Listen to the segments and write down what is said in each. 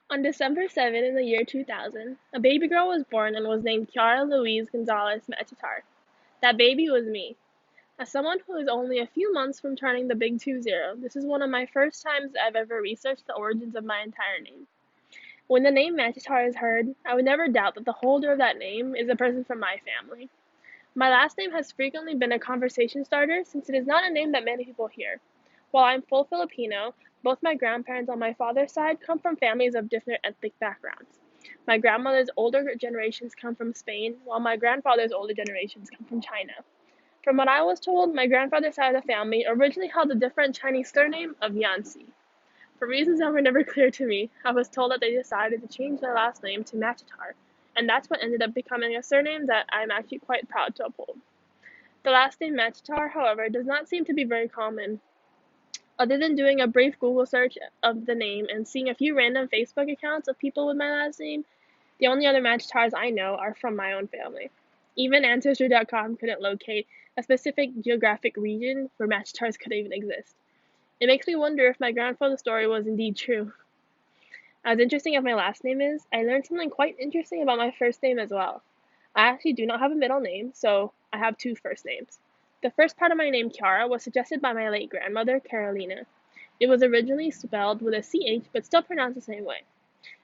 On December 7 in the year 2000, a baby girl was born and was named Kiara Louise Gonzalez Machitar. That baby was me. As someone who is only a few months from turning the big 20, this is one of my first times I've ever researched the origins of my entire name. When the name Machitar is heard, I would never doubt that the holder of that name is a person from my family. My last name has frequently been a conversation starter since it is not a name that many people hear. While I'm full Filipino, both my grandparents on my father's side come from families of different ethnic backgrounds. My grandmother's older generations come from Spain, while my grandfather's older generations come from China. From what I was told, my grandfather's side of the family originally held a different Chinese surname of Yancy. For reasons that were never clear to me, I was told that they decided to change their last name to Machitar, and that's what ended up becoming a surname that I'm actually quite proud to uphold. The last name Machitar, however, does not seem to be very common. Other than doing a brief Google search of the name and seeing a few random Facebook accounts of people with my last name, the only other Machitars I know are from my own family. Even Ancestry.com couldn't locate a specific geographic region where Machitars could even exist. It makes me wonder if my grandfather's story was indeed true. As interesting as my last name is, I learned something quite interesting about my first name as well. I actually do not have a middle name, so I have two first names. The first part of my name, Kiara, was suggested by my late grandmother, Carolina. It was originally spelled with a CH, but still pronounced the same way.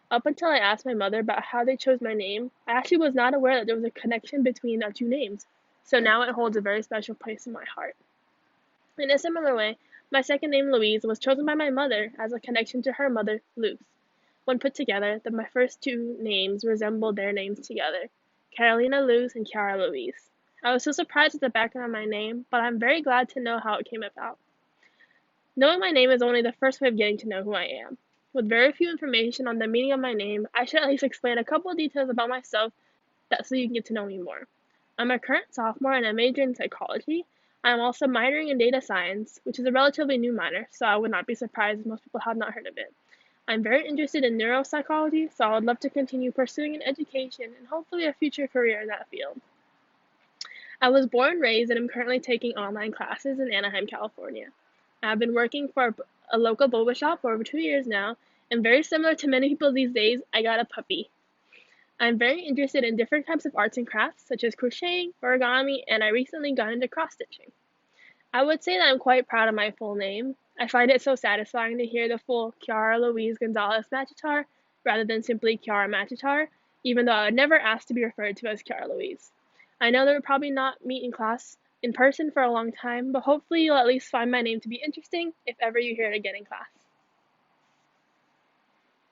Up until I asked my mother about how they chose my name, I actually was not aware that there was a connection between our two names, so now it holds a very special place in my heart. In a similar way, my second name, Louise, was chosen by my mother as a connection to her mother, Luce. When put together, my first two names resembled their names together, Carolina Luz and Kiara Louise. I was so surprised at the background of my name, but I'm very glad to know how it came about. Knowing my name is only the first way of getting to know who I am. With very few information on the meaning of my name, I should at least explain a couple of details about myself so you can get to know me more. I'm a current sophomore and I major in psychology. I am also minoring in data science, which is a relatively new minor, so I would not be surprised if most people have not heard of it. I'm very interested in neuropsychology, so I would love to continue pursuing an education and hopefully a future career in that field. I was born and raised and am currently taking online classes in Anaheim, California. I've been working for a local boba shop for over 2 years now, and very similar to many people these days, I got a puppy. I'm very interested in different types of arts and crafts, such as crocheting, origami, and I recently got into cross stitching. I would say that I'm quite proud of my full name. I find it so satisfying to hear the full Kiara Louise Gonzalez Machitar rather than simply Kiara Machitar, even though I would never ask to be referred to as Kiara Louise. I know that we'll probably not meet in class in person for a long time, but hopefully you'll at least find my name to be interesting if ever you hear it again in class.